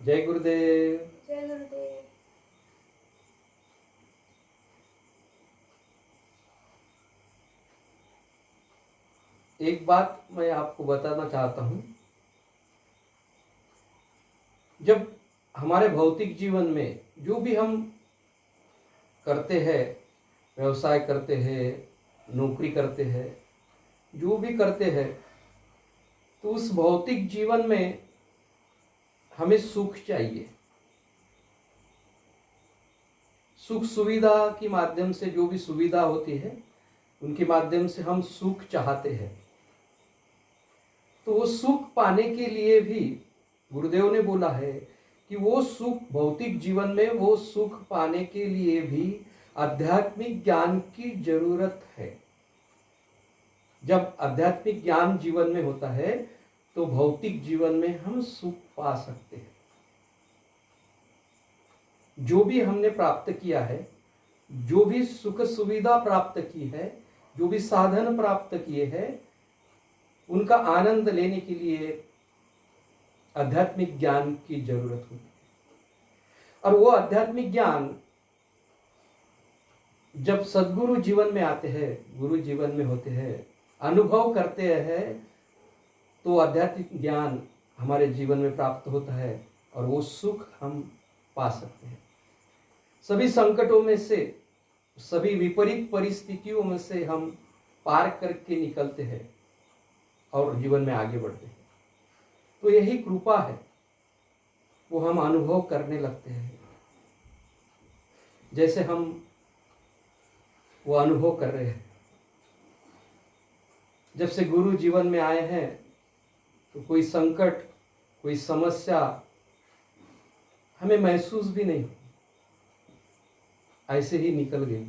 जय गुरुदेव। जय गुरुदेव। एक बात मैं आपको बताना चाहता हूँ। जब हमारे भौतिक जीवन में जो भी हम करते हैं, व्यवसाय करते हैं, नौकरी करते हैं, जो भी करते हैं, तो उस भौतिक जीवन में हमें सुख चाहिए। सुख सुविधा के माध्यम से जो भी सुविधा होती है उनके माध्यम से हम सुख चाहते हैं। तो वो सुख पाने के लिए भी गुरुदेव ने बोला है कि वो सुख भौतिक जीवन में वो सुख पाने के लिए भी आध्यात्मिक ज्ञान की जरूरत है। जब आध्यात्मिक ज्ञान जीवन में होता है तो भौतिक जीवन में हम सुख पा सकते हैं। जो भी हमने प्राप्त किया है, जो भी सुख सुविधा प्राप्त की है, जो भी साधन प्राप्त किए हैं, उनका आनंद लेने के लिए आध्यात्मिक ज्ञान की जरूरत होती है। और वो आध्यात्मिक ज्ञान जब सद्गुरु जीवन में आते हैं, गुरु जीवन में होते हैं, अनुभव करते हैं, तो आध्यात्मिक ज्ञान हमारे जीवन में प्राप्त होता है और वो सुख हम पा सकते हैं। सभी संकटों में से, सभी विपरीत परिस्थितियों में से हम पार करके निकलते हैं और जीवन में आगे बढ़ते हैं। तो यही कृपा है, वो हम अनुभव करने लगते हैं। जैसे हम वो अनुभव कर रहे हैं, जब से गुरु जीवन में आए हैं तो कोई संकट, कोई समस्या हमें महसूस भी नहीं, ऐसे ही निकल गई।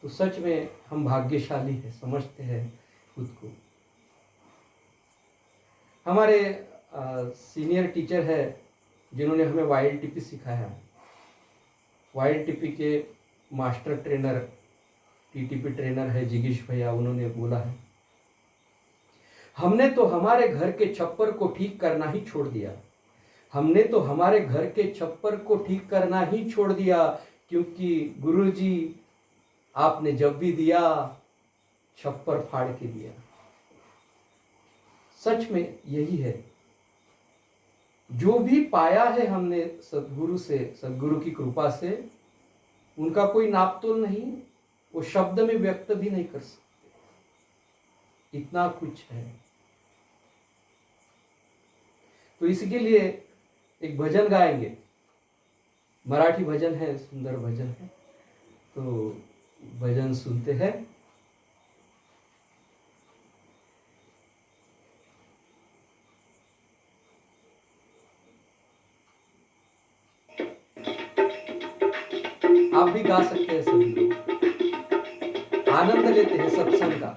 तो सच में हम भाग्यशाली हैं, समझते हैं खुद को। हमारे सीनियर टीचर है जिन्होंने हमें YLTP सिखाया। YLTP के मास्टर ट्रेनर, TTP ट्रेनर है जिगीश भैया, उन्होंने बोला है, हमने तो हमारे घर के छप्पर को ठीक करना ही छोड़ दिया। हमने तो हमारे घर के छप्पर को ठीक करना ही छोड़ दिया, क्योंकि गुरुजी आपने जब भी दिया छप्पर फाड़ के दिया। सच में यही है। जो भी पाया है हमने सद्गुरु से, सद्गुरु की कृपा से, उनका कोई नापतोल नहीं, वो शब्द में व्यक्त भी नहीं कर सकते, इतना कुछ है। तो इसके लिए एक भजन गाएंगे, मराठी भजन है, सुंदर भजन है। तो भजन सुनते हैं। आप भी गा सकते हैं, सभी लोग आनंद लेते हैं सत्संग का।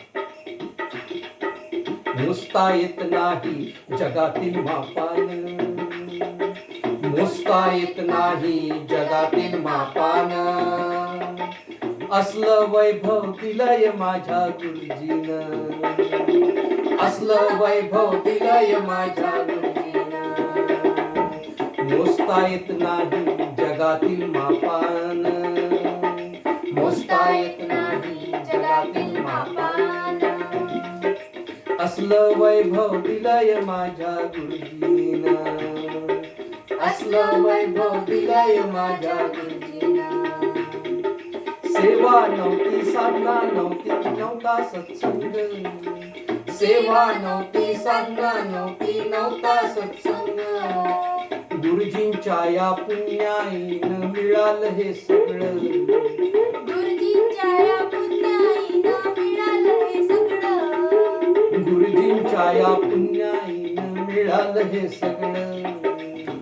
नुसता येत नाही जगातील मापान, नुसता येत नाही जगातील मापान, असलं वैभव दिलंय माझ्या गुरुजीनं, असलं वैभव दिलंय माझ्या गुरुजीनं, नुसता येत नाही जगातील मापान, नुसता येत नाही जगातील मापान, असलं वैभव दिलंय माझ्या गुरुजीनं, असलं वैभव दिलंय माझ्या गुरुजीनं, सेवा नव्हती, साधना नव्हती, नव्हता सत्संग, सेवा नव्हती, साधना नव्हती, नव्हता सत्संग, गुरुजींच्या या पुण्याईनं मिळालं हे सगळं, गुरुजींच्या या पुण्याईनं मिळालं हे सगळं, गुरुजींच्या या पुण्याईनं मिळालं हे सगळं,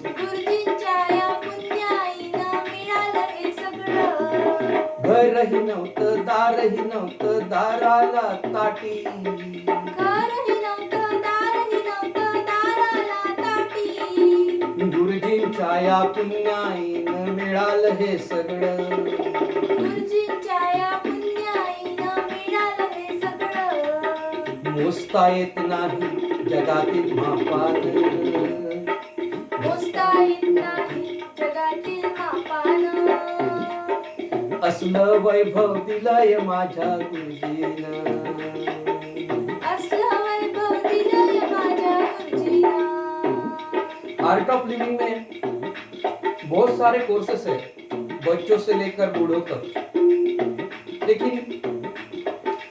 गुरुजींच्या या पुण्याईनं मिळालं हे सगळं, घरही नव्हतं, दारही नव्हतं, दाराला ताटी, घरही नव्हतं, दारही नव्हतं, दाराला ताटी, गुरुजींच्या या पुण्याईनं मिळालं हे सगळं, गुरुजींच्या या पुण्याईनं मिळालं हे सगळं, मोजता येत नाही जगातील मापान, असलं वैभव दिलंय माझ्या गुरुजीनं. असलं वैभव दिलंय माझ्या गुरुजीनं. आर्ट ऑफ लिविंग में बहुत सारे कोर्सेस है, बच्चों से लेकर बूढ़ों तक, लेकिन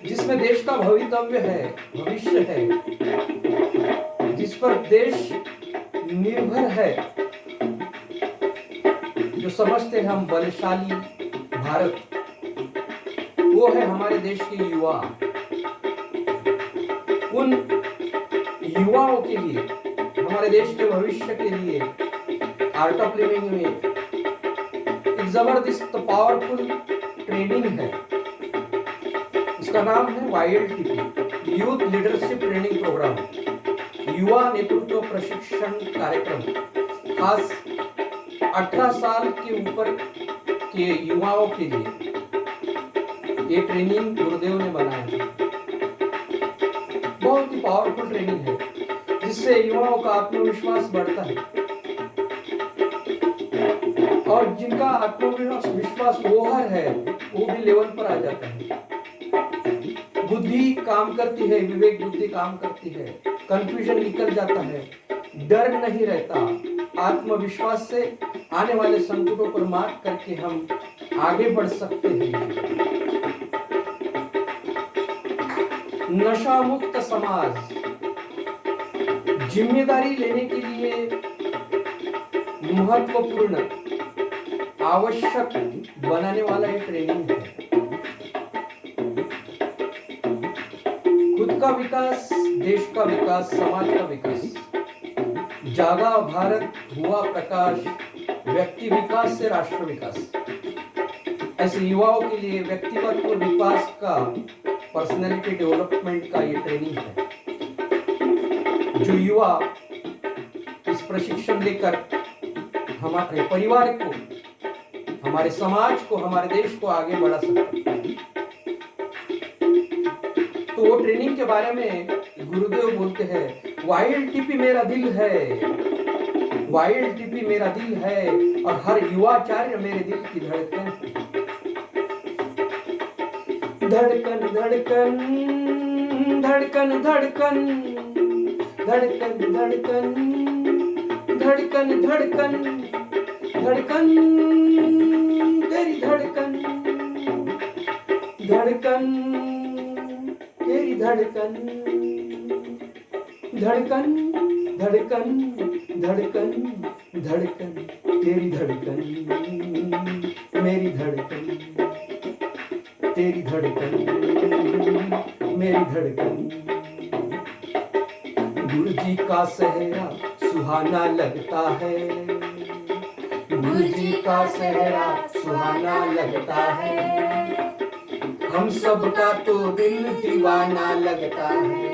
जिसमें देश का भवितव्य है, भविष्य है, जिस पर देश निर्भर है, जो समझते हैं हम बलशाली भारत, वो है हमारे देश के युवा. उन युवाओं के लिए, हमारे देश के भविष्य के लिए आर्ट ऑफ लिविंग में एक जबरदस्त पावरफुल ट्रेनिंग है. इसका नाम है YLTP, youth leadership training programme, युवा नेतृत्व प्रशिक्षण कार्यक्रम. खास 18 साल के ऊपर के युवाओं के लिए ये ट्रेनिंग गुरुदेव ने बनाया है. बहुत ही पावरफुल ट्रेनिंग है, जिससे युवाओं का आत्मविश्वास बढ़ता है और जिनका आत्मविश्वास ओवर है वो भी लेवल पर आ जाता है. बुद्धि काम करती है, विवेक बुद्धि काम करती है, कंफ्यूजन निकल जाता है, डर नहीं रहता. आत्मविश्वास से आने वाले संकटों पर मात करके हम आगे बढ़ सकते हैं. नशा मुक्त समाज जिम्मेदारी लेने के लिए महत्वपूर्ण आवश्यक बनाने वाला एक ट्रेनिंग है. खुद का विकास, देश का विकास, समाज का विकास. जागा भारत, हुआ प्रकाश, व्यक्ति विकास से राष्ट्र विकास. ऐसे युवाओं के लिए व्यक्तिगत विकास का, पर्सनैलिटी डेवलपमेंट का ये ट्रेनिंग है. जो युवा इस प्रशिक्षण लेकर हमारे परिवार को, हमारे समाज को, हमारे देश को आगे बढ़ा सकते हैं. तो वो ट्रेनिंग के बारे में गुरुदेव बोलते हैं, YLTP मेरा दिल है, YLTP मेरा दिल है और हर युवाचार्य मेरे दिल की धड़कन. धड़कन धड़कन धड़कन धड़कन धड़कन धड़कन धड़कन धड़कन धड़कन तेरी धड़कन धड़कन तेरी धड़कन धड़कन धड़कन धड़कन धड़कन तेरी धड़कन मेरी धड़कन तेरी धड़कन मेरी धड़कन. गुरुजी का सेहरा सुहाना लगता है, गुरुजी का सेहरा सुहाना लगता है. हम सबका तो दिल दीवाना लगता है,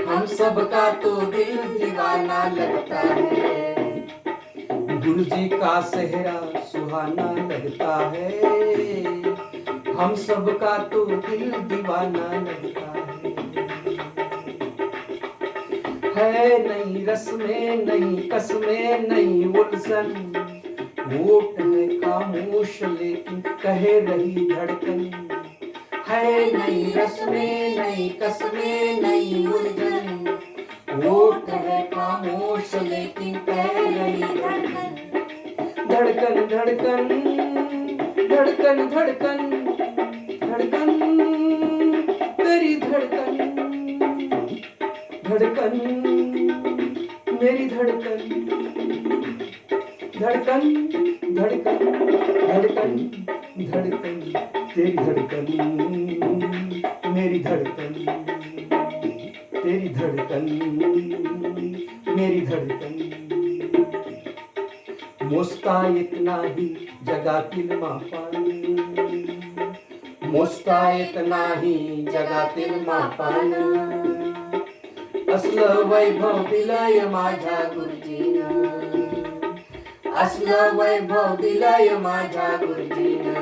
हम सबका तो दिल दीवाना लगता है. गुरुजी का सेहरा सुहाना लगता है, हम सबका तो दिल दीवाना लगता है. नई रस्में, नई कस्में, नई उलझन, होठ है खामोश लेकिन कहे रही धड़कन. है नई रस्में, नई कस्में, नई उलझन, होठ है खामोश लेकिन कह रही धड़कन. धड़कन धड़कन धड़कन धड़कन धड़कन तेरी धड़कन धड़कन मेरी धड़कन धड़कन धड़कन धड़कन धड़कन तेरी धड़कन मेरी धड़कन तेरी धड़कन मेरी धड़कन. मोजतायत नाही जगातील मापान, मोजतायत नाही जगातील मापान. असलं वैभव दिलंय माझ्या गुरुजीनं, असलं वैभव दिलंय माझ्या गुरुजीनं.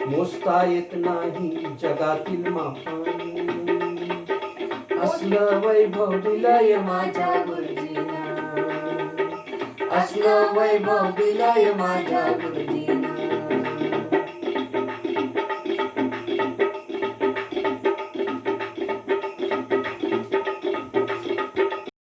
मोजता येत नाही जगातील मापान, असलं वैभव दिलंय माझ्या गुरुजीनं, असलं वैभव दिलंय माझ्या गुरुजीनं.